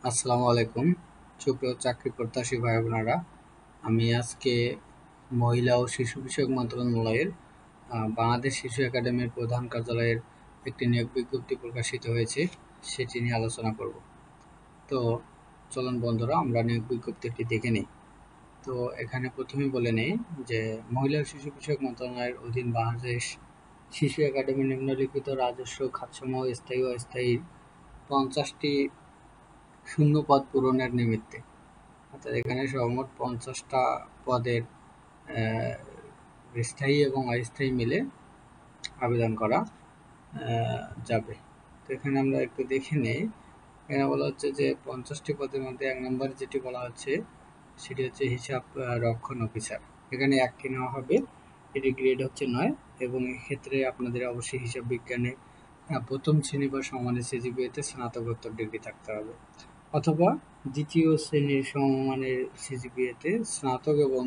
আসসালামু আলাইকুম সুপ্রিয় চাকরি প্রত্যাশী ভাই বোনেরা। আমি আজকে মহিলা ও শিশু বিষয়ক মন্ত্রণালয়ের বাংলাদেশ শিশু একাডেমির প্রধান কার্যালয়ের একটি নিয়োগ বিজ্ঞপ্তি প্রকাশিত হয়েছে, সেটি নিয়ে আলোচনা করব। তো চলুন বন্ধুরা, আমরা নিয়োগ বিজ্ঞপ্তিটি দেখে নিই। তো এখানে প্রথমেই বলে নেই যে মহিলা ও শিশু বিষয়ক মন্ত্রণালয়ের অধীন বাংলাদেশ শিশু একাডেমি নিম্নলিখিত রাজস্ব খাতসমূহ স্থায়ী ও অস্থায়ী 50টি শূন্য পদ পূরণের নিমিত্তে, অর্থাৎ এখানে সর্বমোট 50টা পদের স্থায়ী এবং অস্থায়ী মিলে আবেদন করা যাবে। তো এখানে আমরা একটু দেখে নেই। এখানে বলা হচ্ছে যে 50টি পদের মধ্যে 1 নম্বর যেটি বলা হচ্ছে সেটি হচ্ছে হিসাব রক্ষণ অফিসার। এখানে 1টি নেওয়া হবে, এটি গ্রেড হচ্ছে 9 এবং এক্ষেত্রে আপনাদের অবশ্যই হিসাব বিজ্ঞানে প্রথম শ্রেণী বা সমানের সিজিপিএতে স্নাতকোত্তর ডিগ্রি থাকতে হবে, অথবা দ্বিতীয় শ্রেণীর সমমানের সিজিপিএতে স্নাতক এবং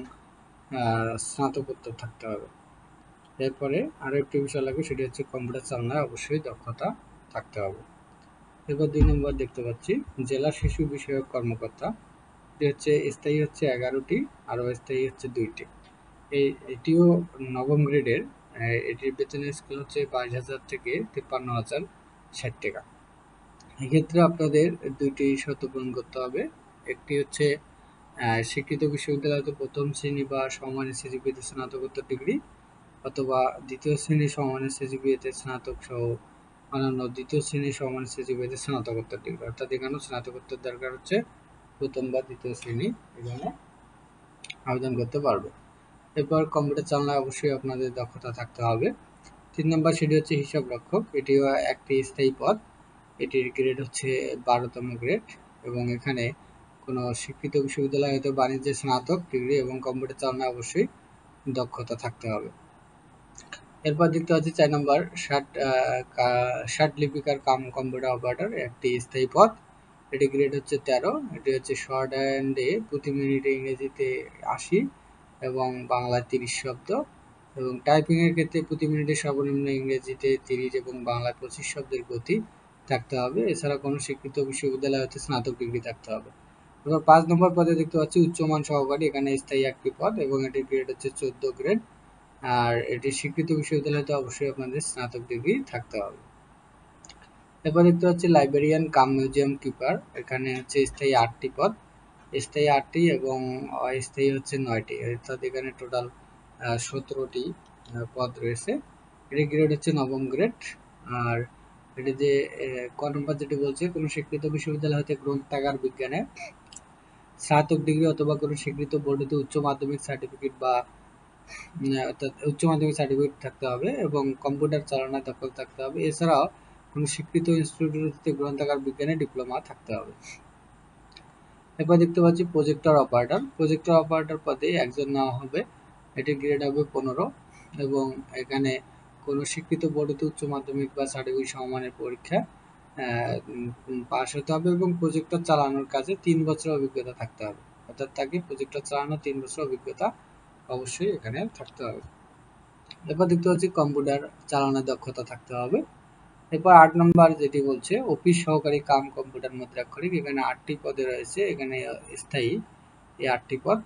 স্নাতকোত্তর থাকতে হবে। এরপরে আরও একটি বিষয় লাগবে, সেটি হচ্ছে কম্পিউটার চালনায় অবশ্যই দক্ষতা থাকতে হবে। এরপর 2 নম্বর দেখতে পাচ্ছি জেলা শিশু বিষয়ক কর্মকর্তা, এটি হচ্ছে স্থায়ী হচ্ছে 11টি আর অস্থায়ী হচ্ছে 2টি। এটিও নবম গ্রেডের। এটির বেতনের স্কেল হচ্ছে 22,000 থেকে 53,060 টাকা। এক্ষেত্রে আপনাদের 2টি শর্ত পূরণ করতে হবে। একটি হচ্ছে স্বীকৃত বিশ্ববিদ্যালয় হতে প্রথম শ্রেণী বা সমমানের সিজিপিএতে স্নাতকোত্তর ডিগ্রি, অথবা দ্বিতীয় শ্রেণীর সমমানের সিজিপিএতে স্নাতক সহ অন্যান্য দ্বিতীয় শ্রেণীর সমমানের সিজিপিএতে স্নাতকোত্তর ডিগ্রি, অর্থাৎ এখানেও স্নাতকোত্তর দরকার হচ্ছে প্রথম বা দ্বিতীয় শ্রেণী, এখানে আবেদন করতে পারবে। এরপর কম্পিউটার চালনায় অবশ্যই আপনাদের দক্ষতা থাকতে হবে। 3 নম্বর সেটি হচ্ছে হিসাব রক্ষক, এটিও একটি স্থায়ী পদ। এটির গ্রেড হচ্ছে 12তম গ্রেড এবং এখানে কোনো স্বীকৃত বিশ্ববিদ্যালয় হয়তো বাণিজ্যে স্নাতক ডিগ্রি এবং কম্পিউটার চালনায় অবশ্যই দক্ষতা থাকতে হবে। এরপর দেখতে পাচ্ছি 4 নম্বর ষাট লিপিকার কাম কম্পিউটার অপারেটর, একটি স্থায়ী পদ। এটি গ্রেড হচ্ছে 13। এটি হচ্ছে শর্ট হ্যান্ডে প্রতি মিনিটে ইংরেজিতে 80 এবং বাংলায় 30 শব্দ, এবং টাইপিংয়ের ক্ষেত্রে প্রতি মিনিটে সর্বনিম্ন ইংরেজিতে 30 এবং বাংলায় 25 শব্দের গতি থাকতে হবে। এছাড়া কোনো স্বীকৃত বিশ্ববিদ্যালয় হতে স্নাতক ডিগ্রি থাকতে হবে। এবার 5 নম্বর পদে দেখতে পাচ্ছি উচ্চমান সহকারী, এখানে স্থায়ী একটি পদ এবং এটির গ্রেড হচ্ছে 14 গ্রেড, আর এটি স্বীকৃত বিশ্ববিদ্যালয়তে অবশ্যই আপনাদের স্নাতক ডিগ্রি থাকতে হবে। এরপর দেখতে পাচ্ছি লাইব্রেরিয়ান কাম মিউজিয়াম কিপার, এখানে হচ্ছে স্থায়ী 8টি পদ, স্থায়ী 8টি এবং অস্থায়ী হচ্ছে 9টি, অর্থাৎ এখানে টোটাল 17টি পদ রয়েছে। এটি গ্রেড হচ্ছে নবম গ্রেড। আর এটি যে ক নম্বর যেটি বলছে কোনো স্বীকৃত বিশ্ববিদ্যালয় হতে গ্রন্থাগার বিজ্ঞানে স্নাতক ডিগ্রি অথবা কোনো স্বীকৃত বোর্ড হতে উচ্চ মাধ্যমিক সার্টিফিকেট বা অর্থাৎ উচ্চ মাধ্যমিক সার্টিফিকেট থাকতে হবে এবং কম্পিউটার চালানোর দক্ষতা থাকতে হবে। এছাড়াও কোনো স্বীকৃত ইনস্টিটিউট হতে গ্রন্থাগার বিজ্ঞানে ডিপ্লোমা থাকতে হবে। এরপর দেখতে পাচ্ছি প্রজেক্টর অপারেটর, প্রজেক্টর অপারেটর পদে একজন নেওয়া হবে, এটি গ্রেড হবে 15 এবং এখানে কোনো স্বীকৃত বোর্ড হতে উচ্চ মাধ্যমিক বা সার্টিফিকেট সমমানের পরীক্ষা পাশ হতে হবে এবং প্রজেক্টর চালানোর কাজে 3 বছরের অভিজ্ঞতা থাকতে হবে, অর্থাৎ তাকে প্রজেক্টর চালানোর 3 বছর অভিজ্ঞতা অবশ্যই এখানে থাকতে হবে। এরপর দেখতে পাচ্ছি কম্পিউটার চালানোর দক্ষতা থাকতে হবে। এরপর 8 নম্বর যেটি বলছে অফিস সহকারী কাম কম্পিউটার মুদ্রাক্ষরিক, এখানে 8টি পদে রয়েছে, এখানে স্থায়ী এই 8টি পদ,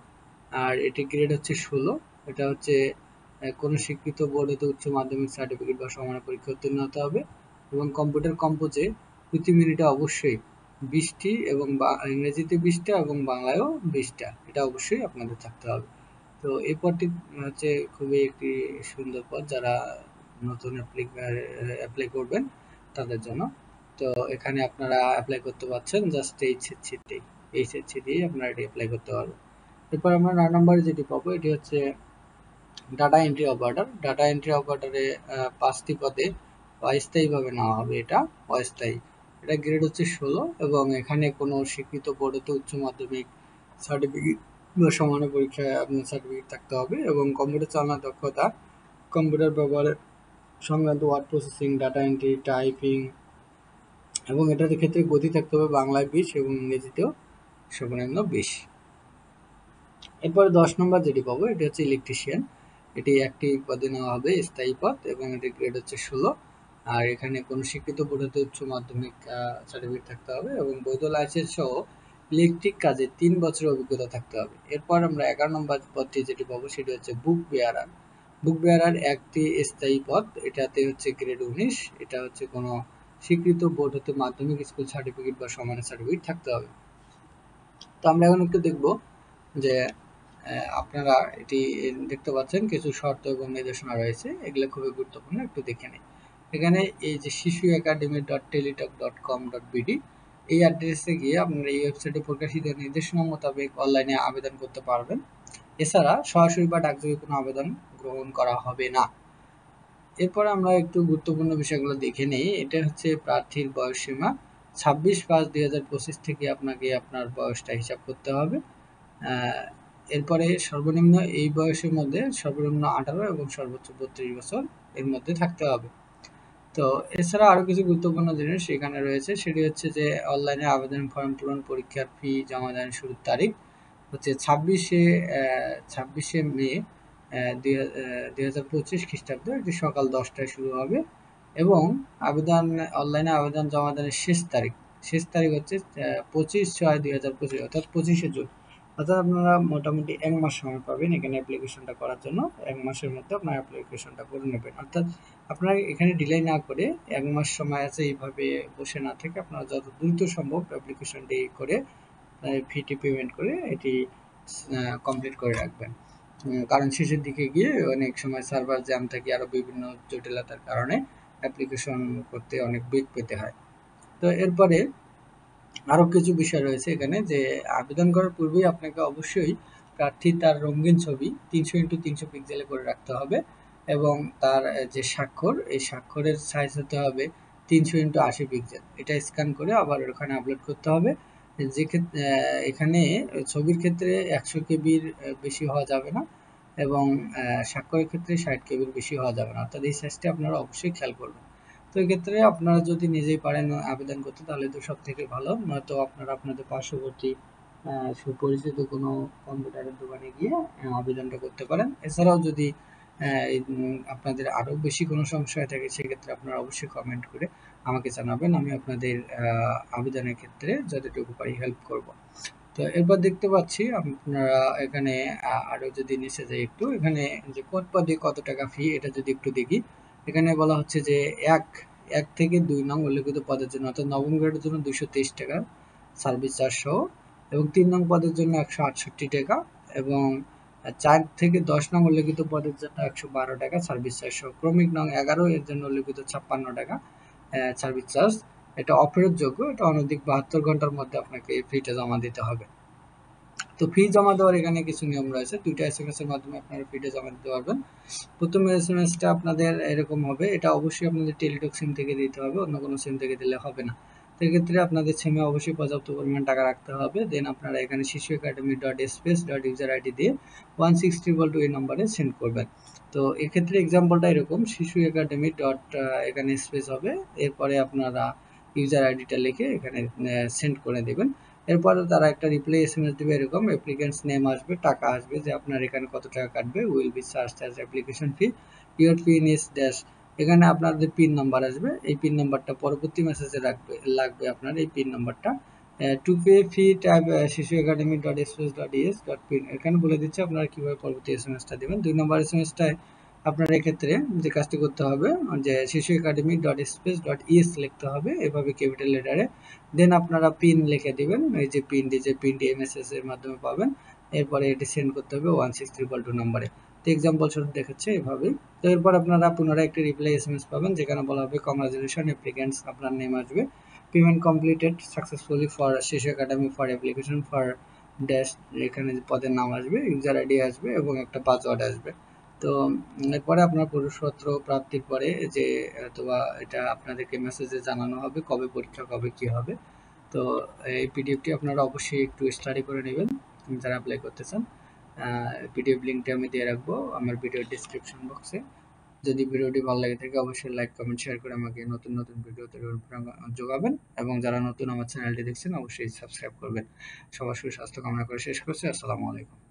আর এটি গ্রেড হচ্ছে 16। এটা হচ্ছে কোনো স্বীকৃত বোর্ড হতে উচ্চ মাধ্যমিক সার্টিফিকেট বা সমান পরীক্ষা উত্তীর্ণ হতে হবে এবং কম্পিউটার কম্পোজে প্রতি মিনিটে অবশ্যই 20টি এবং ইংরেজিতে 20টা এবং বাংলায়ও 20টা, এটা অবশ্যই আপনাদের থাকতে হবে। তো এই পদটি হচ্ছে খুবই একটি সুন্দর পদ, যারা নতুন অ্যাপ্লাই করবেন তাদের জন্য। তো এখানে আপনারা অ্যাপ্লাই করতে পারছেন জাস্ট এইচএসসি দিয়ে আপনারা এটি অ্যাপ্লাই করতে পারবেন। এরপর আমরা 9 নম্বরে যেটি পাবো এটি হচ্ছে data entry operator, data entry অপারেটরে 5টি পদে অস্থায়ীভাবে নেওয়া হবে, এটা অস্থায়ী। এটা গ্রেড হচ্ছে 16 এবং এখানে কোনো স্বীকৃত বোর্ড হতে উচ্চ মাধ্যমিক সার্টিফিকেট বা সমানের পরীক্ষায় আপনার সার্টিফিকেট থাকতে হবে এবং কম্পিউটার চালানোর দক্ষতা, কম্পিউটার ব্যবহারের সংক্রান্ত word processing, data entry, typing এবং এটার ক্ষেত্রে গতি থাকতে হবে বাংলায় 20 এবং ইংরেজিতেও সর্বনিম্ন 20। এরপরে 10 নম্বর যেটি পাবো এটি হচ্ছে ইলেকট্রিশিয়ান, এটি একটি পদে নেওয়া হবে, স্থায়ী পদ এবং এটির গ্রেড হচ্ছে 16 আর এখানে কোনো স্বীকৃত বোর্ড হতে উচ্চ মাধ্যমিক সার্টিফিকেট থাকতে হবে এবং বৈধ লাইসেন্স সহ ইলেকট্রিক কাজে 3 বছরের অভিজ্ঞতা থাকতে হবে। এরপর আমরা 11 নম্বর পদটি যেটি পাবো সেটি হচ্ছে বুক বেয়ারার। বুক বেয়ারার একটি স্থায়ী পদ, এটাতে হচ্ছে গ্রেড 19। এটা হচ্ছে কোনো স্বীকৃত বোর্ড হতে মাধ্যমিক স্কুল সার্টিফিকেট বা সমানের সার্টিফিকেট থাকতে হবে। তো আমরা এখন একটু দেখব যে আপনারা এটি দেখতে পাচ্ছেন কিছু শর্ত এবং নির্দেশনা রয়েছে, এগুলো খুবই গুরুত্বপূর্ণ, একটু দেখে নিই। এখানে এই যে শিশুএকাডেমি.টেলিটক.com.bd এই অ্যাড্রেসে গিয়ে আপনারা এই ওয়েবসাইটে প্রকাশিত নির্দেশনা মোতাবেক অনলাইনে আবেদন করতে পারবেন। এছাড়া সরাসরি বা ডাকযোগে কোনো আবেদন গ্রহণ করা হবে না। এরপর আমরা একটু গুরুত্বপূর্ণ বিষয়গুলো দেখে নিই। এটা হচ্ছে প্রার্থীর বয়সসীমা 26/5/2025 থেকে আপনাকে আপনার বয়সটা হিসাব করতে হবে। এরপরে সর্বনিম্ন এই বয়সের মধ্যে সর্বনিম্ন 18 এবং সর্বোচ্চ 32 বছর এর মধ্যে থাকতে হবে। তো এছাড়া আরও কিছু গুরুত্বপূর্ণ জিনিস এখানে রয়েছে, সেটি হচ্ছে যে অনলাইনে আবেদন ফর্ম পূরণ, পরীক্ষার ফি জমা দেওয়ার শুরুর তারিখ হচ্ছে 26শে মে 2025 খ্রিস্টাব্দ, এটি সকাল 10টায় শুরু হবে এবং অনলাইনে আবেদন জমা দেওয়ার শেষ তারিখ হচ্ছে 25/6/2025 অর্থাৎ 25শে জুন। অর্থাৎ আপনারা মোটামুটি 1 মাস সময় পাবেন এখানে অ্যাপ্লিকেশনটা করার জন্য। 1 মাসের মধ্যে আপনার অ্যাপ্লিকেশনটা করে নেবেন। অর্থাৎ আপনারা এখানে ডিলে না করে 1 মাস সময় আছে এইভাবে বসে না থেকে আপনারা যত দ্রুত সম্ভব অ্যাপ্লিকেশনটি করে ফিটি পেমেন্ট করে এটি কমপ্লিট করে রাখবেন। কারণ শেষের দিকে গিয়ে অনেক সময় সার্ভার জ্যাম থাকে, আরও বিভিন্ন জটিলতার কারণে অ্যাপ্লিকেশন করতে অনেক বেগ পেতে হয়। তো এরপরে আরও কিছু বিষয় রয়েছে এখানে, যে আবেদন করার পূর্বেই আপনাকে অবশ্যই প্রার্থী তার রঙিন ছবি 300x300 পিক্সেলে করে রাখতে হবে এবং তার যে স্বাক্ষর, এই স্বাক্ষরের সাইজ হতে হবে 300x80 পিক্সেল। এটা স্ক্যান করে আবার ওখানে আপলোড করতে হবে। যে ক্ষেত্রে এখানে ছবির ক্ষেত্রে 100 কেবির বেশি হওয়া যাবে না এবং স্বাক্ষরের ক্ষেত্রে 60 কেবির বেশি হওয়া যাবে না, অর্থাৎ এই সাইজটি আপনারা অবশ্যই খেয়াল করবেন। তো এক্ষেত্রে আপনারা যদি নিজেই পারেন আবেদন করতে তাহলে তো সব থেকে ভালো, নয়তো আপনারা আপনাদের পার্শ্ববর্তী সুপরিচিত কোনো কম্পিউটারের দোকানে গিয়ে আবেদনটা করতে পারেন। এছাড়াও যদি আপনাদের আরও বেশি কোনো সমস্যা থাকে সেক্ষেত্রে আপনারা অবশ্যই কমেন্ট করে আমাকে জানাবেন, আমি আপনাদের আবেদনের ক্ষেত্রে যতটুকু পারি হেল্প করব। তো এরপর দেখতে পাচ্ছি আপনারা এখানে আরও যদি নিচে যাই একটু, এখানে যে কোন পদে কত টাকা ফি এটা যদি একটু দেখি, এখানে বলা হচ্ছে যে এক থেকে 2 নং উল্লেখিত পদের জন্য অর্থাৎ নবম গ্রেডের জন্য 223 টাকা সার্ভিস চার্জ সহ এবং 3 নং পদের জন্য 168 টাকা এবং 4 থেকে 10 নং উল্লেখিত পদের জন্য 112 টাকা সার্ভিস চার্জ সহ, ক্রমিক নং 11 এর জন্য উল্লেখিত 56 টাকা সার্ভিস চার্জ। এটা অফেরতযোগ্য, এটা অনধিক 72 ঘন্টার মধ্যে আপনাকে ফিটা জমা দিতে হবে। তো ফি জমা দেওয়ার এখানে কিছু নিয়ম রয়েছে, 2টা SMS এর মাধ্যমে আপনারা ফিটা জমা দিতে পারবেন। প্রথম SMS-টা আপনাদের এরকম হবে, এটা অবশ্যই আপনাদের টেলিটক সিম থেকে দিতে হবে, অন্য কোনো সিম থেকে দিলে হবে না। তো এক্ষেত্রে আপনাদের সিমে অবশ্যই পর্যাপ্ত পরিমাণ টাকা রাখতে হবে। দেন আপনারা এখানে শিশুএকাডেমি.space.user-id দিয়ে 16322 এই নম্বরে সেন্ড করবেন। তো এক্ষেত্রে এক্সাম্পলটা এরকম, শিশুএকাডেমি এখানে স্পেস হবে, এরপরে আপনারা ইউজার আইডিটা লিখে এখানে সেন্ড করে দেবেন। এরপরে তারা একটা রিপ্লাই SMS দেবে, এরকম অ্যাপ্লিকেন্টস নেম আসবে, টাকা আসবে যে আপনার এখানে কত টাকা কাটবে, will be charge as application fee, your pin is dash. এখানে আপনাদের পিন নাম্বার আসবে, এই পিন নাম্বারটা পরবর্তী মেসেজে লাগবে আপনার এই পিন নাম্বারটা। টু পে ফি ট্যাব শিশুএকাডেমি.space.es.pin এখানে বলে দিচ্ছে আপনারা কীভাবে পরবর্তী SMS-টা দেবেন। 2 নম্বর SMS-টায় আপনার এক্ষেত্রে যে কাজটি করতে হবে যে শিশুএকাডেমি.space.es লিখতে হবে এভাবে ক্যাপিটাল লেটারে, দেন আপনারা পিন লিখে দিবেন, এই যে পিনটি MSS এর মাধ্যমে পাবেন। এরপরে এটি সেন্ড করতে হবে 16322 নম্বরে। তো এক্সাম্পল স্বরূপ দেখাচ্ছে এভাবে। তো এরপর আপনারা পুনরায় একটি রিপ্লাই SMS পাবেন যেখানে বলা হবে কংগ্রাচুলেশন অ্যাপ্লিকেন্টস, আপনার নেম আসবে, পেমেন্ট কমপ্লিটেড সাকসেসফুলি ফর শিশু academy for application for dash, এখানে পদের নাম আসবে, ইউজার আইডি আসবে এবং একটা পাসওয়ার্ড আসবে। তো এরপরে আপনার প্রবেশপত্র প্রাপ্তির পরে যে অথবা এটা আপনাদেরকে মেসেজে জানানো হবে কবে পরীক্ষা, কবে কী হবে। তো এই পিডিএফটি আপনারা অবশ্যই একটু স্টাডি করে নেবেন যারা অ্যাপ্লাই করতে চান। পিডিএফ লিঙ্কটি আমি দিয়ে রাখবো আমার ভিডিওর ডিসক্রিপশন বক্সে। যদি ভিডিওটি ভালো লাগে থাকে অবশ্যই লাইক, কমেন্ট, শেয়ার করে আমাকে নতুন নতুন ভিডিওতে যোগাবেন এবং যারা নতুন আমার চ্যানেলটি দেখছেন অবশ্যই সাবস্ক্রাইব করবেন। সবার সুস্বাস্থ্য কামনা করে শেষ করছি। আসসালামু আলাইকুম।